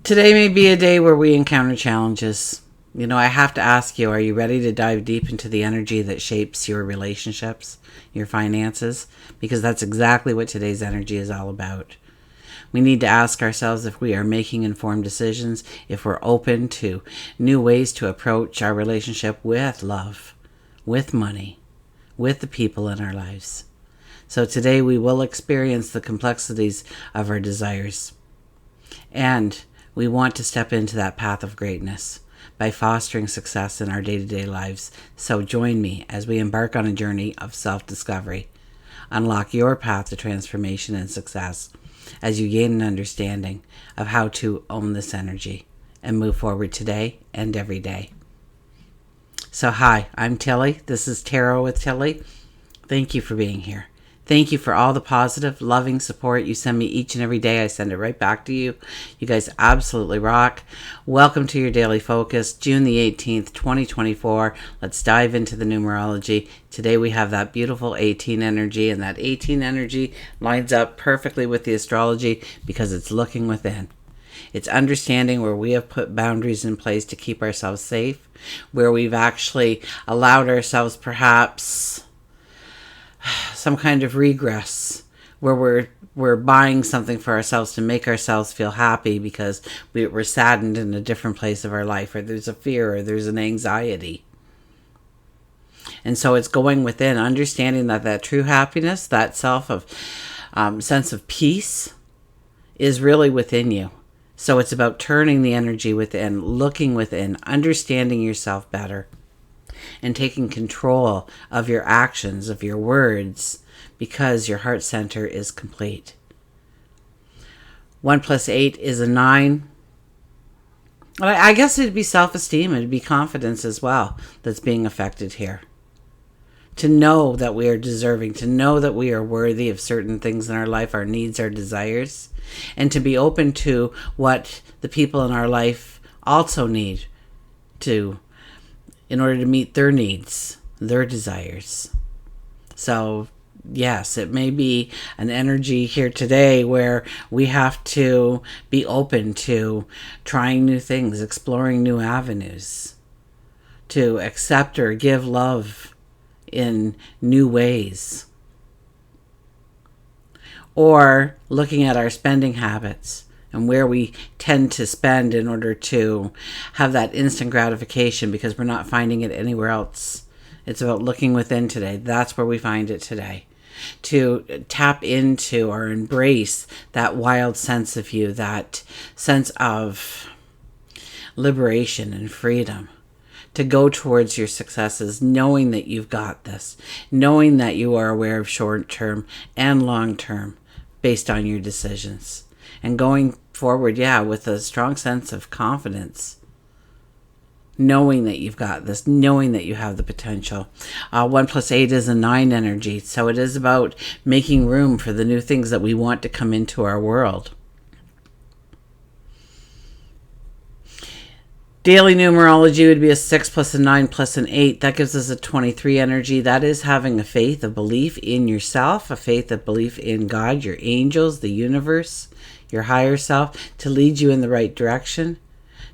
Today may be a day where we encounter challenges. I have to ask you, are you ready to dive deep into the energy that shapes your relationships, your finances? Because that's exactly what today's energy is all about. We need to ask ourselves if we are making informed decisions, if we're open to new ways to approach our relationship with love, with money, with the people in our lives. So today we will experience the complexities of our desires. And we want to step into that path of greatness by fostering success in our day-to-day lives. So join me as we embark on a journey of self-discovery. Unlock your path to transformation and success as you gain an understanding of how to own this energy and move forward today and every day. So hi, I'm Tilly. This is Tarot with Tilly. Thank you for being here. Thank you for all the positive, loving support you send me each and every day. I send it right back to you. You guys absolutely rock. Welcome to your daily focus, June the 18th, 2024. Let's dive into the numerology. Today we have that beautiful 18 energy, and that 18 energy lines up perfectly with the astrology because it's looking within. It's understanding where we have put boundaries in place to keep ourselves safe, where we've actually allowed ourselves perhaps some kind of regress, where we're buying something for ourselves to make ourselves feel happy because we're saddened in a different place of our life, or there's a fear, or there's an anxiety. And so it's going within, understanding that true happiness, that sense of peace is really within you. So it's about turning the energy within, looking within, understanding yourself better, and taking control of your actions, of your words, because your heart center is complete. 1 + 8 is a 9. I guess it'd be self-esteem, it'd be confidence as well that's being affected here. To know that we are deserving, to know that we are worthy of certain things in our life, our needs, our desires, and to be open to what the people in our life also need in order to meet their needs, their desires. So yes, it may be an energy here today where we have to be open to trying new things, exploring new avenues, to accept or give love in new ways. Or looking at our spending habits and where we tend to spend in order to have that instant gratification because we're not finding it anywhere else. It's about looking within today. That's where we find it today. To tap into or embrace that wild sense of you, that sense of liberation and freedom. To go towards your successes, knowing that you've got this, knowing that you are aware of short-term and long-term based on your decisions, and going forward, with a strong sense of confidence, knowing that you've got this, knowing that you have the potential. 1 + 8 is a 9 energy, so it is about making room for the new things that we want to come into our world. Daily numerology would be a 6 + a 9 + an 8. That gives us a 23 energy. That is having a faith, a belief in yourself, a faith, a belief in God, your angels, the universe, your higher self, to lead you in the right direction,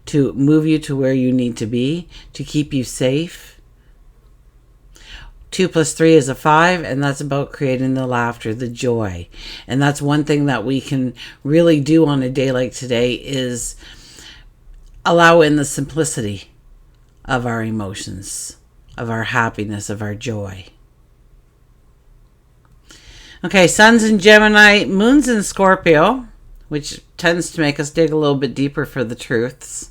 to move you to where you need to be, to keep you safe. 2 + 3 is a 5, and that's about creating the laughter, the joy. And that's one thing that we can really do on a day like today is allow in the simplicity of our emotions, of our happiness, of our joy. Okay, Sun's in Gemini, Moon's in Scorpio, which tends to make us dig a little bit deeper for the truths.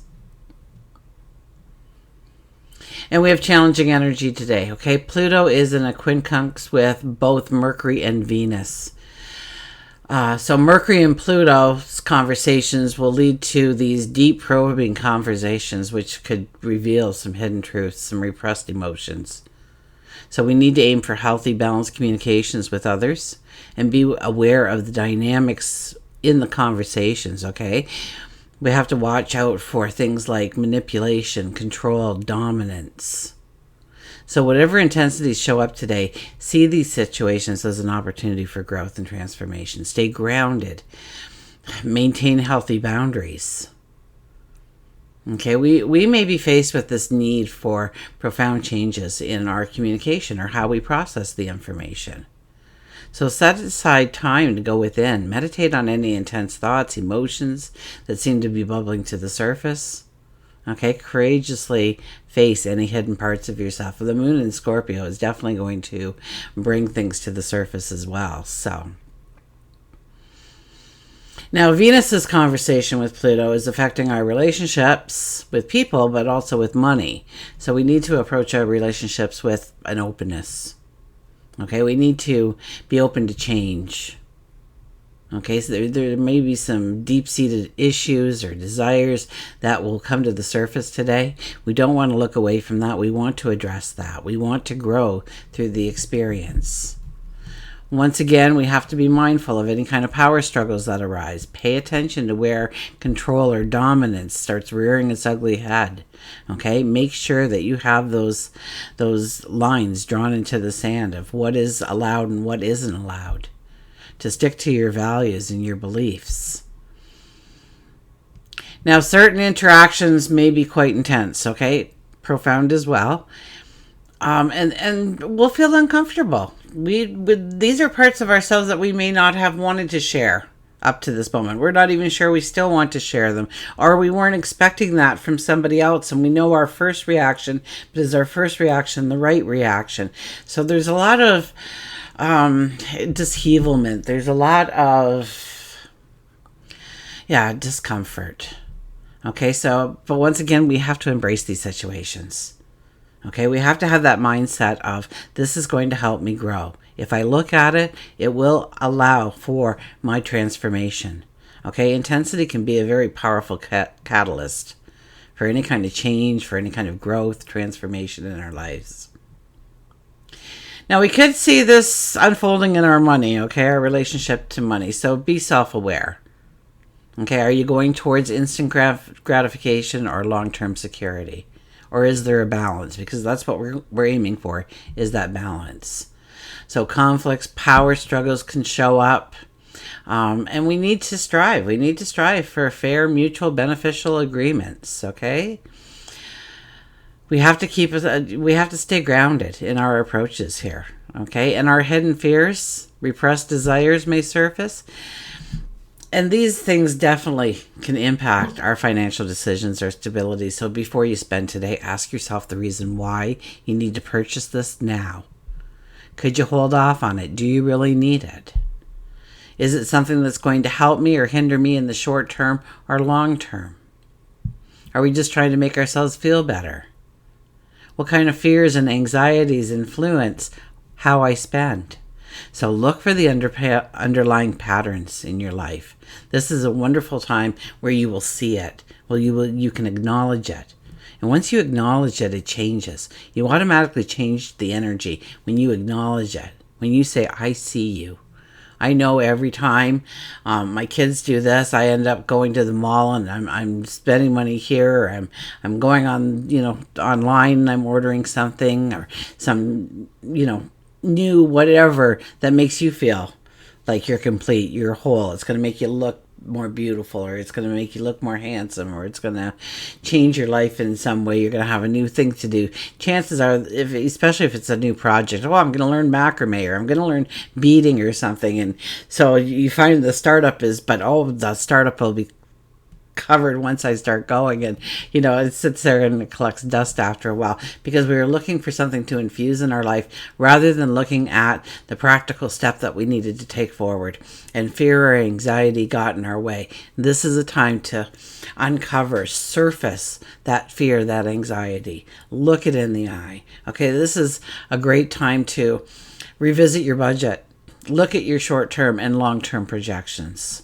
And we have challenging energy today, okay? Pluto is in a QUINCUNX with both Mercury and Venus. So Mercury and Pluto's conversations will lead to these deep probing conversations which could reveal some hidden truths, some repressed emotions. So we need to aim for healthy, balanced communications with others and be aware of the dynamics in the conversations, okay? We have to watch out for things like manipulation, control, dominance. So whatever intensities show up today, see these situations as an opportunity for growth and transformation. Stay grounded. Maintain healthy boundaries. Okay, we may be faced with this need for profound changes in our communication or how we process the information. So set aside time to go within. Meditate on any intense thoughts, emotions that seem to be bubbling to the surface. Okay, courageously face any hidden parts of yourself. The moon in Scorpio is definitely going to bring things to the surface as well. So now, Venus's conversation with Pluto is affecting our relationships with people, but also with money. So we need to approach our relationships with an openness. Okay, we need to be open to change. Okay, so there may be some deep-seated issues or desires that will come to the surface today. We don't want to look away from that. We want to address that. We want to grow through the experience. Once again, we have to be mindful of any kind of power struggles that arise. Pay attention to where control or dominance starts rearing its ugly head. Okay, make sure that you have those lines drawn into the sand of what is allowed and what isn't allowed. To stick to your values and your beliefs. Now, certain interactions may be quite intense, okay? Profound as well. And we'll feel uncomfortable. These are parts of ourselves that we may not have wanted to share up to this moment. We're not even sure we still want to share them, or we weren't expecting that from somebody else, and we know our first reaction, but is our first reaction the right reaction? So there's a lot of dishevelment. There's a lot of discomfort. Okay, so but once again, we have to embrace these situations. Okay, we have to have that mindset of this is going to help me grow. If I look at it, it will allow for my transformation. Okay, intensity can be a very powerful catalyst for any kind of change, for any kind of growth, transformation in our lives. Now, we could see this unfolding in our money, okay, our relationship to money. So be self-aware. Okay, are you going towards instant gratification or long-term security? Or is there a balance? Because that's what we're aiming for, is that balance. So conflicts, power struggles can show up. And we need to strive. We need to strive for fair, mutual, beneficial agreements, okay? We have to stay grounded in our approaches here, okay? And our hidden fears, repressed desires may surface. And these things definitely can impact our financial decisions or stability. So before you spend today, ask yourself the reason why you need to purchase this now. Could you hold off on it? Do you really need it? Is it something that's going to help me or hinder me in the short term or long term? Are we just trying to make ourselves feel better? What kind of fears and anxieties influence how I spend? So look for the underlying patterns in your life. This is a wonderful time where you will see it. Well, you can acknowledge it. And once you acknowledge it, it changes. You automatically change the energy when you acknowledge it. When you say, I see you. I know every time my kids do this, I end up going to the mall and I'm spending money here, or I'm going on, online and I'm ordering something or some, new whatever that makes you feel like you're complete, you're whole. It's going to make you look more beautiful, or it's going to make you look more handsome, or it's going to change your life in some way. You're going to have a new thing to do. Chances are, especially if it's a new project, I'm going to learn macrame, or I'm going to learn beading or something. And so you find the startup the startup will be covered once I start going, and it sits there and it collects dust after a while, because we were looking for something to infuse in our life rather than looking at the practical step that we needed to take forward, and fear or anxiety got in our way. This is a time to surface that fear, that anxiety, look it in the eye. Okay, this is a great time to revisit your budget, look at your short-term and long-term projections.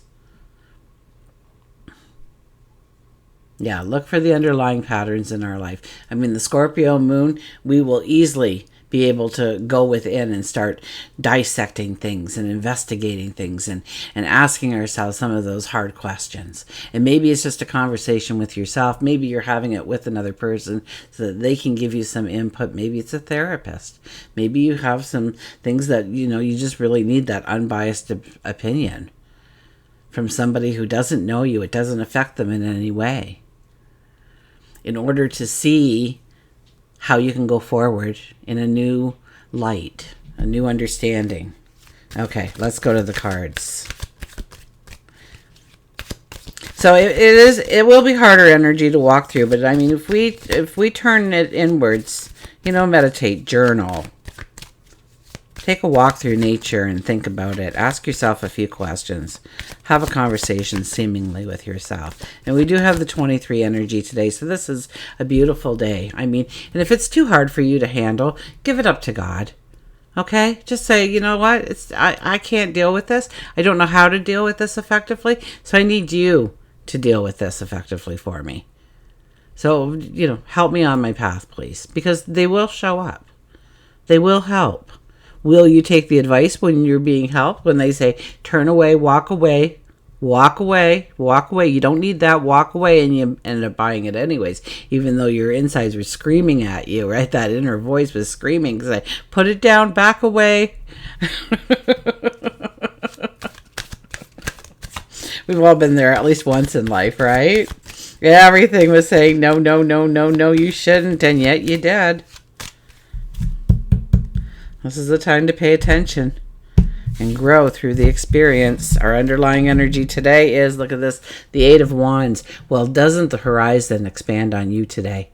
Yeah, look for the underlying patterns in our life. The Scorpio moon, we will easily be able to go within and start dissecting things and investigating things and asking ourselves some of those hard questions. And maybe it's just a conversation with yourself. Maybe you're having it with another person so that they can give you some input. Maybe it's a therapist. Maybe you have some things that, you just really need that unbiased opinion from somebody who doesn't know you. It doesn't affect them in any way. in order to see how you can go forward in a new light, a new understanding. Okay, let's go to the cards. So it will be harder energy to walk through, but I mean, if we turn it inwards, meditate, journal, take a walk through nature and think about it. Ask yourself a few questions. Have a conversation seemingly with yourself. And we do have the 23 energy today, so this is a beautiful day. I mean, and if it's too hard for you to handle, give it up to God. Okay? Just say, you know what? I can't deal with this. I don't know how to deal with this effectively, so I need you to deal with this effectively for me. So, help me on my path, please. Because they will show up. They will help. Will you take the advice when you're being helped? When they say, turn away, walk away, walk away, walk away. You don't need that, walk away, and you ended up buying it anyways. Even though your insides were screaming at you, right? That inner voice was screaming. Say, put it down, back away. We've all been there at least once in life, right? Everything was saying, no, no, no, no, no, you shouldn't, and yet you did. This is the time to pay attention and grow through the experience. Our underlying energy today is, look at this, the Eight of Wands. Well, doesn't the horizon expand on you today?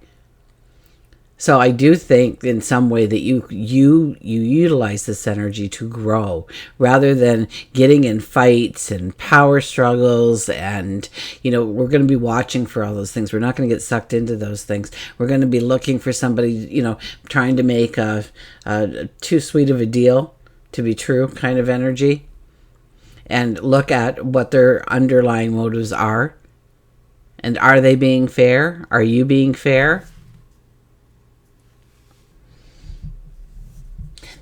So I do think in some way that you utilize this energy to grow rather than getting in fights and power struggles. And, we're going to be watching for all those things. We're not going to get sucked into those things. We're going to be looking for somebody, trying to make a too sweet of a deal to be true kind of energy, and look at what their underlying motives are. And are they being fair? Are you being fair?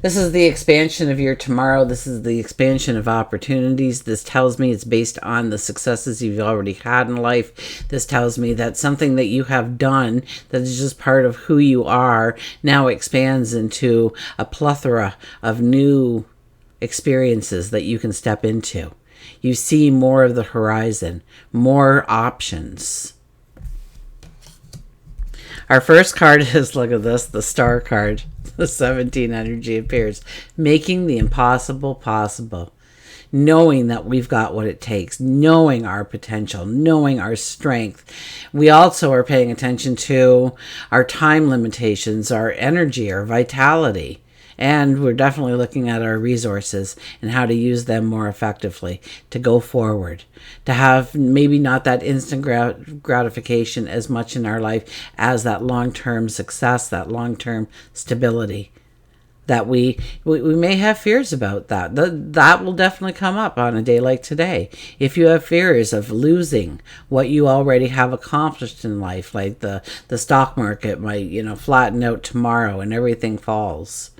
This is the expansion of your tomorrow. This is the expansion of opportunities. This tells me it's based on the successes you've already had in life. This tells me that something that you have done that is just part of who you are now expands into a plethora of new experiences that you can step into. You see more of the horizon, more options. Our first card is, look at this, the Star card. The 17 energy appears. Making the impossible possible. Knowing that we've got what it takes. Knowing our potential. Knowing our strength. We also are paying attention to our time limitations, our energy, our vitality. And we're definitely looking at our resources and how to use them more effectively to go forward. To have maybe not that instant gratification as much in our life as that long-term success, that long-term stability. That we may have fears about that. That will definitely come up on a day like today. If you have fears of losing what you already have accomplished in life, like the stock market might, flatten out tomorrow and everything falls.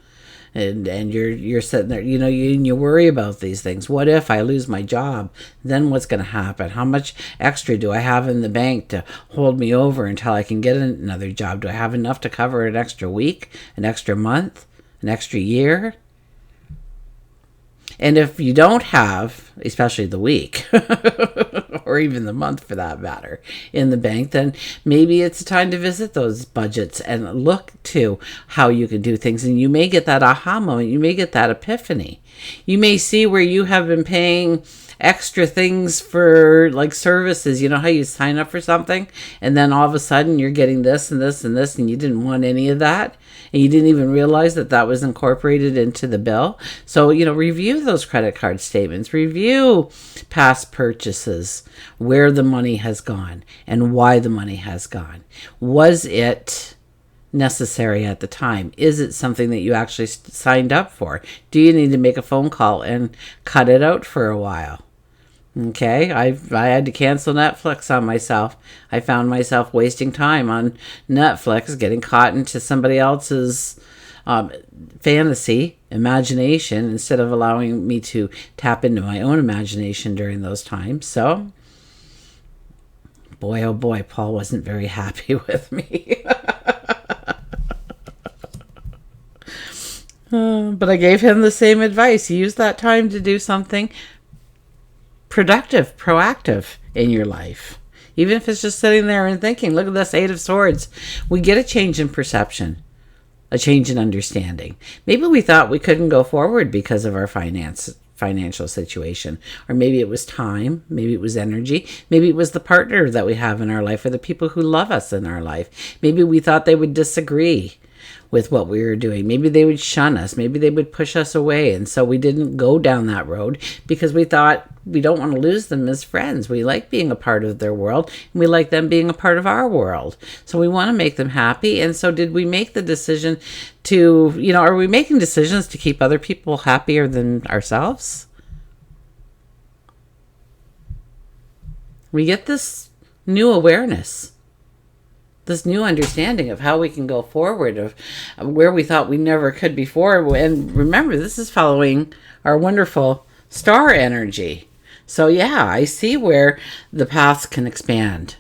And you're sitting there, you worry about these things. What if I lose my job? Then what's going to happen? How much extra do I have in the bank to hold me over until I can get another job? Do I have enough to cover an extra week, an extra month, an extra year? And if you don't have, especially the week, or even the month for that matter, in the bank, then maybe it's time to visit those budgets and look to how you can do things. And you may get that aha moment. You may get that epiphany. You may see where you have been paying extra things for like services. You know how you sign up for something and then all of a sudden you're getting this and this and this and you didn't want any of that? And you didn't even realize that was incorporated into the bill. So, review those credit card statements. Review past purchases, where the money has gone and why the money has gone. Was it necessary at the time? Is it something that you actually signed up for? Do you need to make a phone call and cut it out for a while? Okay, I had to cancel Netflix on myself. I found myself wasting time on Netflix, getting caught into somebody else's fantasy, imagination, instead of allowing me to tap into my own imagination during those times. So, boy, oh boy, Paul wasn't very happy with me. But I gave him the same advice. Use that time to do something productive, proactive in your life. Even if it's just sitting there and thinking, look at this 8 of Swords. We get a change in perception, a change in understanding. Maybe we thought we couldn't go forward because of our financial situation, or maybe it was time, maybe it was energy, maybe it was the partner that we have in our life or the people who love us in our life. Maybe we thought they would disagree with what we were doing. Maybe they would shun us, maybe they would push us away, and so we didn't go down that road because we thought we don't want to lose them as friends. We like being a part of their world, and we like them being a part of our world, so we want to make them happy. And so did we make the decision to, are we making decisions to keep other people happier than ourselves? We get this new awareness, this new understanding of how we can go forward, of where we thought we never could before. And remember, this is following our wonderful star energy. So yeah, I see where the paths can expand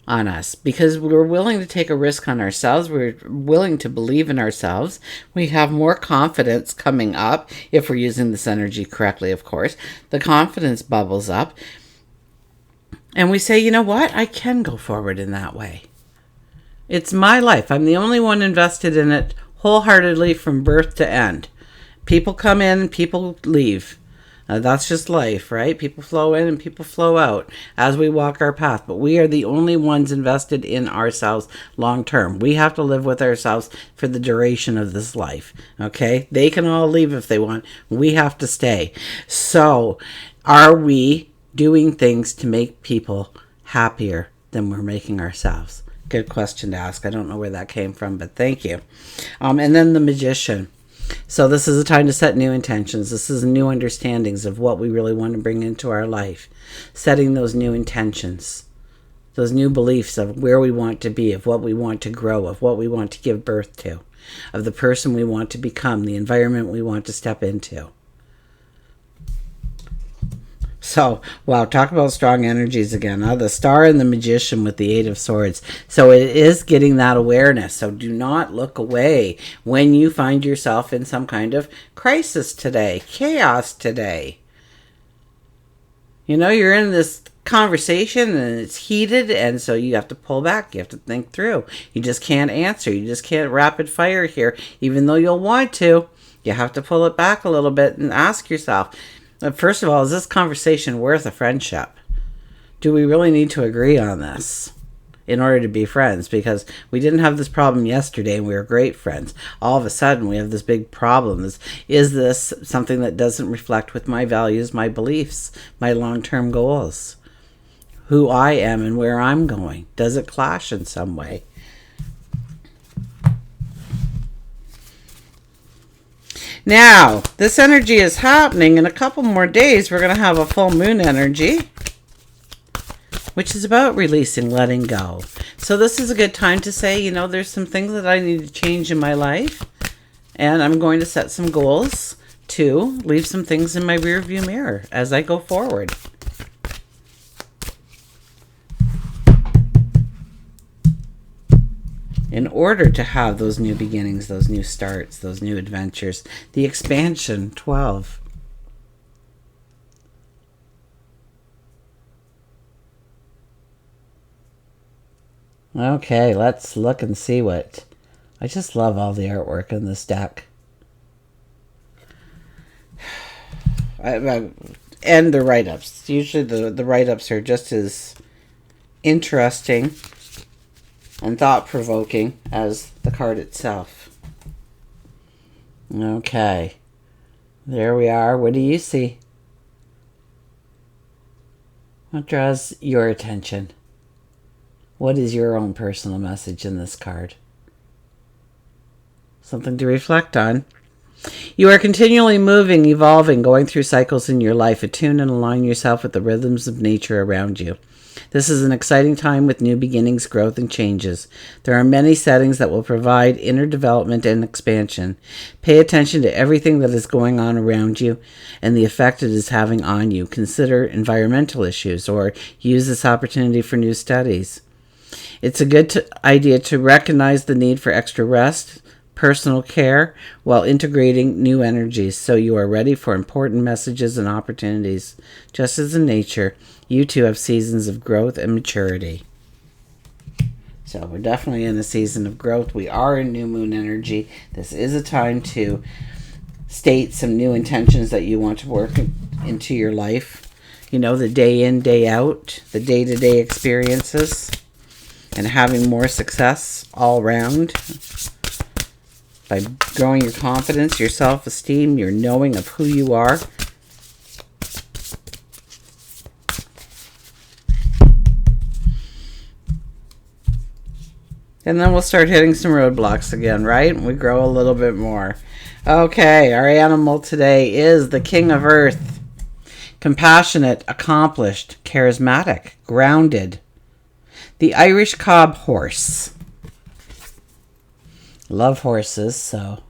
on us because we're willing to take a risk on ourselves. We're willing to believe in ourselves. We have more confidence coming up if we're using this energy correctly, of course. The confidence bubbles up. And we say, you know what? I can go forward in that way. It's my life. I'm the only one invested in it wholeheartedly from birth to end. People come in, people leave. That's just life, right? People flow in and people flow out as we walk our path. But we are the only ones invested in ourselves long term. We have to live with ourselves for the duration of this life, okay? They can all leave if they want. We have to stay. So are we doing things to make people happier than we're making ourselves? Good question to ask. I don't know where that came from, but thank you. And then the Magician. So this is a time to set new intentions. This is new understandings of what we really want to bring into our life. Setting those new intentions, those new beliefs of where we want to be, of what we want to grow, of what we want to give birth to, of the person we want to become, the environment we want to step into. So, wow, talk about strong energies again. The Star and the Magician with the 8 of Swords. So it is getting that awareness. So do not look away when you find yourself in some kind of crisis today, chaos today. You're in this conversation and it's heated, and so you have to pull back. You have to think through. You just can't answer. You just can't rapid fire here, even though you'll want to. You have to pull it back a little bit and ask yourself, first of all, is this conversation worth a friendship? Do we really need to agree on this in order to be friends? Because we didn't have this problem yesterday and we were great friends. All of a sudden, we have this big problem. Is this something that doesn't reflect with my values, my beliefs, my long-term goals, who I am and where I'm going? Does it clash in some way? Now, this energy is happening in a couple more days. We're going to have a full moon energy, which is about releasing, letting go. So this is a good time to say, there's some things that I need to change in my life, and I'm going to set some goals to leave some things in my rearview mirror as I go forward. In order to have those new beginnings, those new starts, those new adventures. The expansion, 12. Okay, let's look and see what... I just love all the artwork in this deck. And the write-ups. Usually the write-ups are just as interesting and thought-provoking as the card itself. Okay. There we are. What do you see? What draws your attention? What is your own personal message in this card? Something to reflect on. You are continually moving, evolving, going through cycles in your life. Attune and align yourself with the rhythms of nature around you. This is an exciting time with new beginnings, growth, and changes. There are many settings that will provide inner development and expansion. Pay attention to everything that is going on around you and the effect it is having on you. Consider environmental issues or use this opportunity for new studies. It's a good idea to recognize the need for extra rest, personal care while integrating new energies, so you are ready for important messages and opportunities. Just as in nature, you too have seasons of growth and maturity. So we're definitely in a season of growth. We are in new moon energy. This is a time to state some new intentions that you want to work into your life. You know, the day in, day out, the day-to-day experiences, and having more success all around by growing your confidence, your self-esteem, your knowing of who you are. And then we'll start hitting some roadblocks again, right? We grow a little bit more. Okay, our animal today is the King of Earth. Compassionate, accomplished, charismatic, grounded. The Irish cob horse. Love horses, so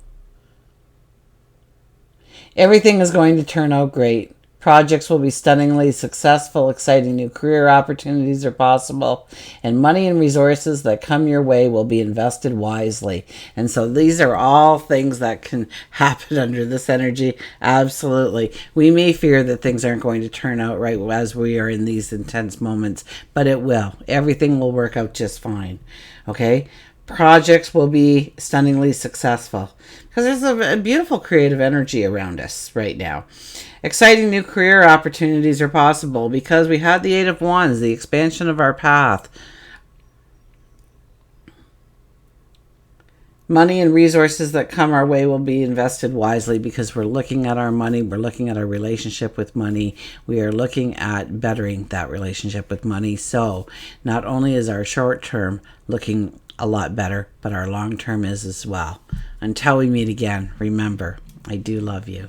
everything is going to turn out great. Projects will be stunningly successful. Exciting new career opportunities are possible. And money and resources that come your way will be invested wisely. And so these are all things that can happen under this energy. Absolutely. We may fear that things aren't going to turn out right as we are in these intense moments, but it will. Everything will work out just fine. Okay? Projects will be stunningly successful because there's a beautiful creative energy around us right now. Exciting new career opportunities are possible because we had the Eight of Wands, the expansion of our path. Money and resources that come our way will be invested wisely because we're looking at our money, we're looking at our relationship with money, we are looking at bettering that relationship with money. So not only is our short term looking a lot better, but our long term is as well. Until we meet again, remember, I do love you.